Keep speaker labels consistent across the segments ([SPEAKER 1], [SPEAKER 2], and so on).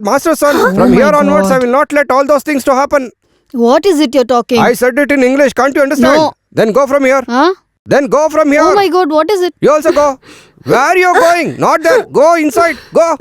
[SPEAKER 1] Master son, from
[SPEAKER 2] my
[SPEAKER 1] here onwards,
[SPEAKER 2] God.
[SPEAKER 1] I will not let all those things to happen.
[SPEAKER 2] What is it you're talking?
[SPEAKER 1] I said it in English. Can't you understand?
[SPEAKER 2] No.
[SPEAKER 1] Then go from here.
[SPEAKER 2] Huh?
[SPEAKER 1] Then go from here.
[SPEAKER 2] Oh my God, what is it?
[SPEAKER 1] You also go. Where are you going? Not there. Go inside. Go.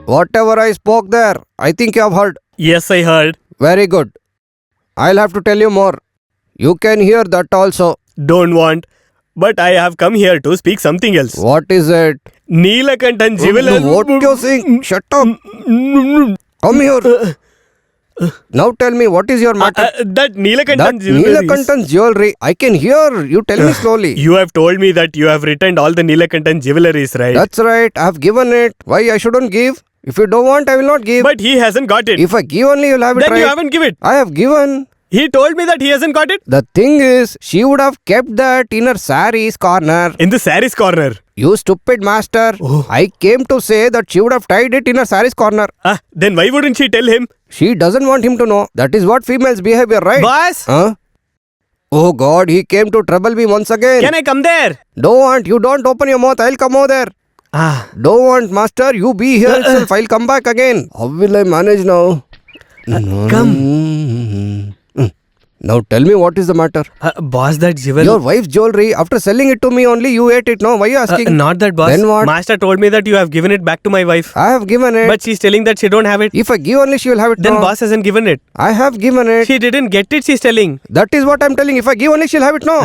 [SPEAKER 1] Whatever I spoke there, I think you have heard.
[SPEAKER 3] Yes, I heard.
[SPEAKER 1] Very good. I'll have to tell you more. You can hear that also.
[SPEAKER 3] Don't want. But I have come here to speak something else.
[SPEAKER 1] What is it?
[SPEAKER 3] Neelakantan Jeweler.
[SPEAKER 1] What you're saying? Shut up. Come here. Now tell me, what is your matter?
[SPEAKER 3] That Neelakantan
[SPEAKER 1] That
[SPEAKER 3] Jewelry.
[SPEAKER 1] Neelakantan's jewelry. I can hear. You tell me slowly.
[SPEAKER 3] You have told me that you have returned all the Neelakantan jewelries, right?
[SPEAKER 1] That's right. I have given it. Why I shouldn't give? If you don't want, I will not give.
[SPEAKER 3] But he hasn't got it.
[SPEAKER 1] If I give only, you'll have it
[SPEAKER 3] Then
[SPEAKER 1] right.
[SPEAKER 3] you haven't given it.
[SPEAKER 1] I have given.
[SPEAKER 3] He told me that he hasn't got it.
[SPEAKER 1] The thing is, she would have kept that in her saree's corner.
[SPEAKER 3] In the saris corner.
[SPEAKER 1] You stupid master.
[SPEAKER 3] Oh.
[SPEAKER 1] I came to say that she would have tied it in her saree's corner.
[SPEAKER 3] Then why wouldn't she tell him?
[SPEAKER 1] She doesn't want him to know. That is what females behavior, right?
[SPEAKER 3] Boss,
[SPEAKER 1] Huh? Oh God, he came to trouble me once again.
[SPEAKER 3] can I come there?
[SPEAKER 1] Don't want, you don't open your mouth, I'll come over there. Don't want, master, you be here itself, I'll come back again. How will I manage now?
[SPEAKER 3] Come.
[SPEAKER 1] Now tell me what is the matter.
[SPEAKER 3] Boss, that jewel.
[SPEAKER 1] Your wife's jewelry, after selling it to me only, you ate it, no? Why are you asking?
[SPEAKER 3] Not that, boss.
[SPEAKER 1] Then what?
[SPEAKER 3] Master told me that you have given it back to my wife.
[SPEAKER 1] I have given it.
[SPEAKER 3] But she's telling that she don't have it.
[SPEAKER 1] If I give only, she will have it.
[SPEAKER 3] Then
[SPEAKER 1] no?
[SPEAKER 3] boss hasn't given it.
[SPEAKER 1] I have given it.
[SPEAKER 3] She didn't get it, she's telling.
[SPEAKER 1] That is what I'm telling. If I give only, she'll have it. No.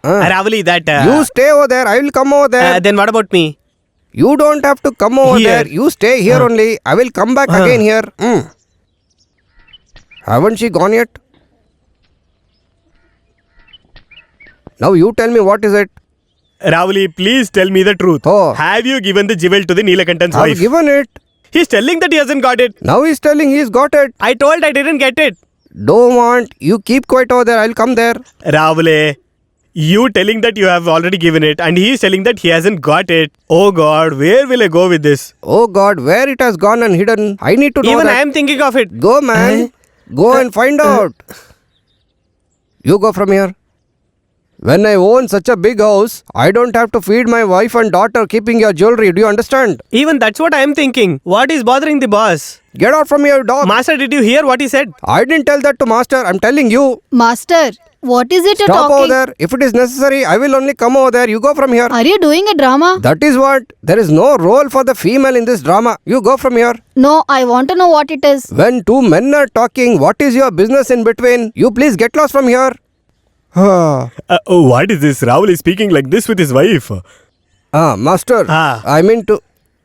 [SPEAKER 3] Ravali, that...
[SPEAKER 1] You stay over there. I will come over there.
[SPEAKER 3] then what about me?
[SPEAKER 1] You don't have to come over
[SPEAKER 3] Here.
[SPEAKER 1] there. You stay here only. I will come back again here. Haven't she gone yet? Now you tell me what is it?
[SPEAKER 3] Ravali, please tell me the truth.
[SPEAKER 1] Oh.
[SPEAKER 3] Have you given the jewel to the Neelakantan's
[SPEAKER 1] I've
[SPEAKER 3] wife?
[SPEAKER 1] given it.
[SPEAKER 3] He's telling that he hasn't got it.
[SPEAKER 1] Now he's telling he's got it.
[SPEAKER 3] I told I didn't get it.
[SPEAKER 1] Don't want. You keep quiet over there. I'll come there.
[SPEAKER 3] Ravali, you telling that you have already given it and he is telling that he hasn't got it. Oh God, where will I go with this?
[SPEAKER 1] Oh God, where it has gone and hidden. I need to know
[SPEAKER 3] Even
[SPEAKER 1] that.
[SPEAKER 3] I am thinking of it.
[SPEAKER 1] Go, man. Go and find out. You go from here. When I own such a big house, I don't have to feed my wife and daughter keeping your jewelry. Do you understand?
[SPEAKER 3] Even that's what I am thinking. What is bothering the boss?
[SPEAKER 1] Get out from here, dog.
[SPEAKER 3] Master, did you hear what he said?
[SPEAKER 1] I didn't tell that to master. I'm telling you.
[SPEAKER 2] Master, what is it you're
[SPEAKER 1] Stop over
[SPEAKER 2] talking?
[SPEAKER 1] there. If it is necessary, I will only come over there. You go from here.
[SPEAKER 2] Are you doing a drama?
[SPEAKER 1] That is what. There is no role for the female in this drama. You go from here.
[SPEAKER 2] No, I want to know what it is.
[SPEAKER 1] When two men are talking, what is your business in between? You please get lost from here.
[SPEAKER 3] What is this? Rahul is speaking like this with his wife.
[SPEAKER 1] Master. I mean to.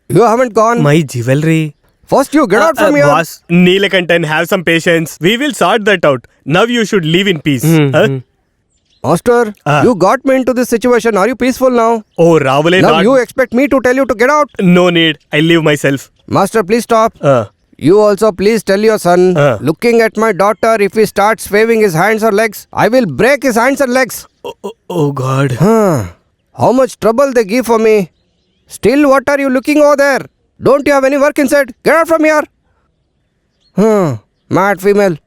[SPEAKER 1] You haven't gone.
[SPEAKER 3] My jewelry.
[SPEAKER 1] First you get out from here.
[SPEAKER 3] Boss, Neelakantan, have some patience. We will sort that out. Now you should leave in peace.
[SPEAKER 1] Master, you got me into this situation. Are you peaceful now?
[SPEAKER 3] Oh, Rahul,
[SPEAKER 1] Now
[SPEAKER 3] not...
[SPEAKER 1] you expect me to tell you to get out?
[SPEAKER 3] No need. I'll leave myself.
[SPEAKER 1] Master, please stop. You also please tell your son, looking at my daughter, if he starts waving his hands or legs, I will break his hands and legs.
[SPEAKER 3] Oh God.
[SPEAKER 1] How much trouble they give for me. Still, what are you looking over there? Don't you have any work inside? Get out from here. Mad female.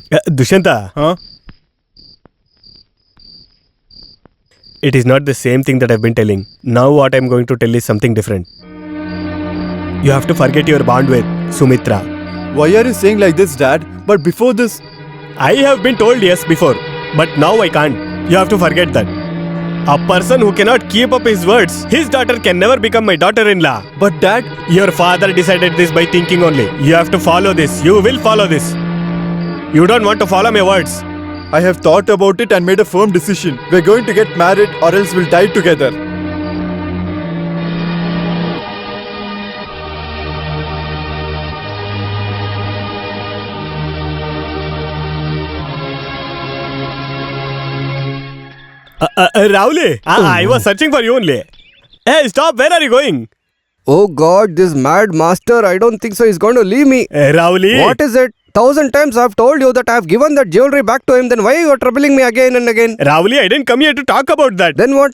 [SPEAKER 3] Dushanta. It is not the same thing that I've been telling. Now what I'm going to tell is something different. You have to forget your bond with Sumitra.
[SPEAKER 4] Why are you saying like this, Dad? But before this...
[SPEAKER 3] I have been told yes before, but now I can't. You have to forget that. A person who cannot keep up his words, his daughter can never become my daughter-in-law.
[SPEAKER 4] But Dad...
[SPEAKER 3] Your father decided this by thinking only. You have to follow this. You will follow this. You don't want to follow my words.
[SPEAKER 4] I have thought about it and made a firm decision. We're going to get married or else we'll die together.
[SPEAKER 3] Rahul, I was searching for you only. Hey, stop. Where are you going?
[SPEAKER 1] Oh God, this mad master, I don't think so he's going to leave me.
[SPEAKER 3] Rahul.
[SPEAKER 1] What is it? 1,000 times I've told you that I've given that jewelry back to him. Then why are you troubling me again and again?
[SPEAKER 3] Rahul, I didn't come here to talk about that.
[SPEAKER 1] Then what?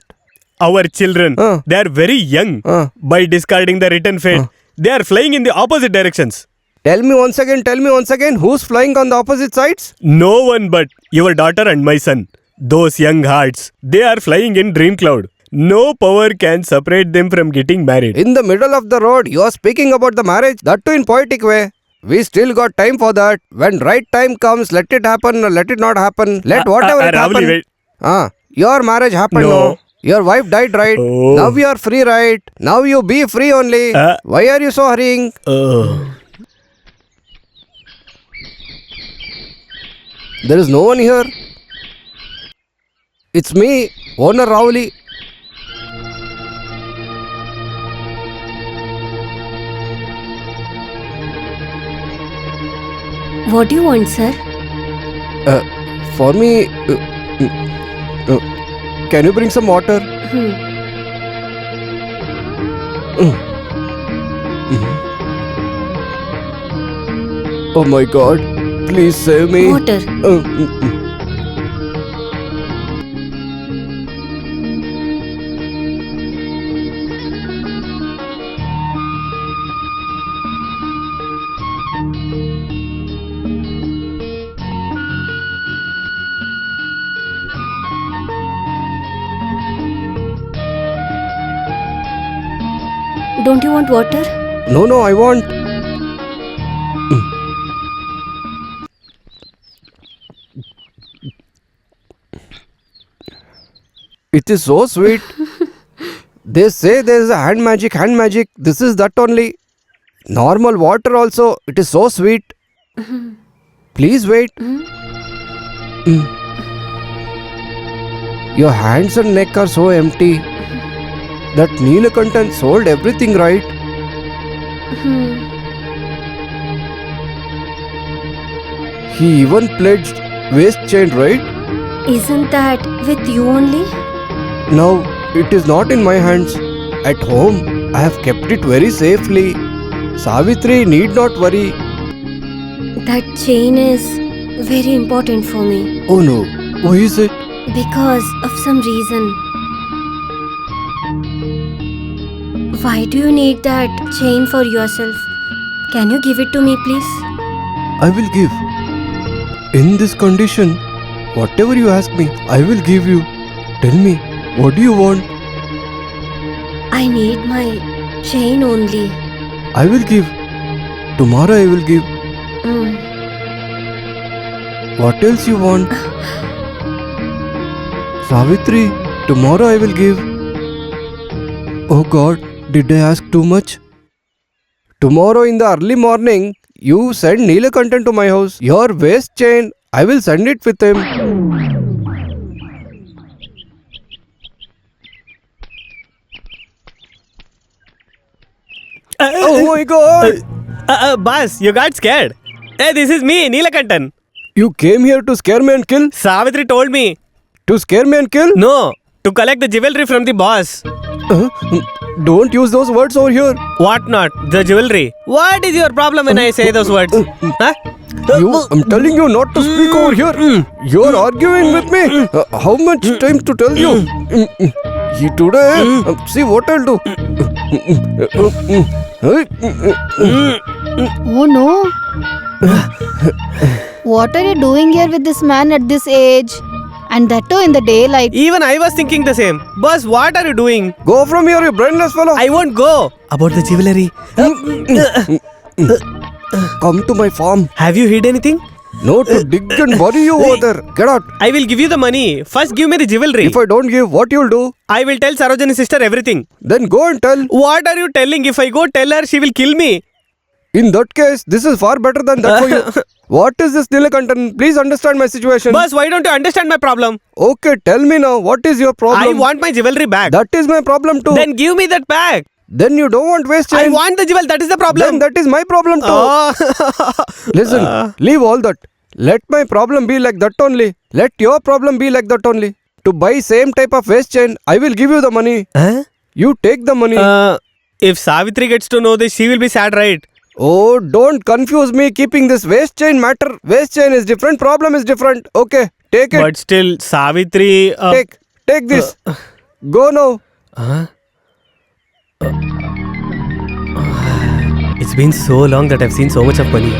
[SPEAKER 3] Our children, they are very young. By discarding the written fate, they are flying in the opposite directions.
[SPEAKER 1] Tell me once again, who's flying on the opposite sides?
[SPEAKER 3] No one but your daughter and my son. Those young hearts, they are flying in dream cloud. No power can separate them from getting married.
[SPEAKER 1] In the middle of the road, you are speaking about the marriage, that too in poetic way. We still got time for that. When right time comes, let it happen or let it not happen. Let whatever it
[SPEAKER 3] Ravali,
[SPEAKER 1] happen.
[SPEAKER 3] wait.
[SPEAKER 1] Your marriage happened,
[SPEAKER 3] No.
[SPEAKER 1] no? Your wife died, right?
[SPEAKER 3] Oh.
[SPEAKER 1] Now you are free, right? Now you be free only. Why are you so hurrying? There is no one here. It's me, owner Ravali.
[SPEAKER 5] What do you want, sir?
[SPEAKER 1] For me, can you bring some water? Oh my God! Please save me.
[SPEAKER 5] Water. Don't you want water?
[SPEAKER 1] No, I want. It is so sweet. They say there is a hand magic. This is that only. Normal water also. It is so sweet. Please wait. Your hands and neck are so empty. That Neelakantan sold everything, right? He even pledged waist chain, right?
[SPEAKER 5] Isn't that with you only?
[SPEAKER 1] Now it is not in my hands. At home, I have kept it very safely. Savitri need not worry.
[SPEAKER 5] That chain is very important for me
[SPEAKER 1] Oh no, why is it?
[SPEAKER 5] because of some reason. Why do you need that chain for yourself? Can you give it to me, please?
[SPEAKER 1] I will give. In this condition, whatever you ask me, I will give you. Tell me, what do you want?
[SPEAKER 5] I need my chain only.
[SPEAKER 1] I will give. Tomorrow I will give.
[SPEAKER 5] Mm.
[SPEAKER 1] What else you want? Savitri, tomorrow I will give. Oh God, did I ask too much? Tomorrow in the early morning, you send Neelakantan to my house. Your waist chain, I will send it with him. Oh my God!
[SPEAKER 3] Boss, you got scared. Hey, this is me, Neelakantan.
[SPEAKER 1] You came here to scare me and kill?
[SPEAKER 3] Savitri told me.
[SPEAKER 1] To scare me and kill?
[SPEAKER 3] No, to collect the jewelry from the boss.
[SPEAKER 1] Don't use those words over here.
[SPEAKER 3] What not? The jewelry. What is your problem when I say those words? Huh?
[SPEAKER 1] I'm telling you not to speak over here. You're arguing with me. How much time to tell you? Today, see what I'll do.
[SPEAKER 2] Oh no. What are you doing here with this man at this age? And that too in the daylight.
[SPEAKER 3] Even I was thinking the same. Boss, what are you doing?
[SPEAKER 1] Go from here, you brainless fellow.
[SPEAKER 3] I won't go. About the jewelry.
[SPEAKER 1] Come to my farm.
[SPEAKER 3] Have you hid anything?
[SPEAKER 1] No to dig and bury you over there. Get out.
[SPEAKER 3] I will give you the money. First give me the jewelry.
[SPEAKER 1] If I don't give, what you'll do?
[SPEAKER 3] I will tell Sarojani's sister everything.
[SPEAKER 1] Then go and tell.
[SPEAKER 3] What are you telling? If I go tell her, she will kill me.
[SPEAKER 1] In that case, this is far better than that for you. What is this, Neelakantan? Please understand my situation.
[SPEAKER 3] Boss, why don't you understand my problem?
[SPEAKER 1] Okay, tell me now. What is your problem?
[SPEAKER 3] I want my jewelry back.
[SPEAKER 1] That is my problem too.
[SPEAKER 3] Then give me that back.
[SPEAKER 1] Then you don't want waste
[SPEAKER 3] I
[SPEAKER 1] chain.
[SPEAKER 3] want the jewel. That is the
[SPEAKER 1] Then
[SPEAKER 3] problem.
[SPEAKER 1] that is my problem too.
[SPEAKER 3] Oh.
[SPEAKER 1] Listen, leave all that. Let my problem be like that only. Let your problem be like that only. To buy same type of waist chain, I will give you the money.
[SPEAKER 3] Huh?
[SPEAKER 1] You take the money.
[SPEAKER 3] If Savitri gets to know this, she will be sad, right?
[SPEAKER 1] Oh, don't confuse me keeping this waist chain matter. Waist chain is different, problem is different. Okay, take it.
[SPEAKER 3] But still, Savitri.
[SPEAKER 1] Take this. Go now.
[SPEAKER 3] It's been so long that I've seen so much of money.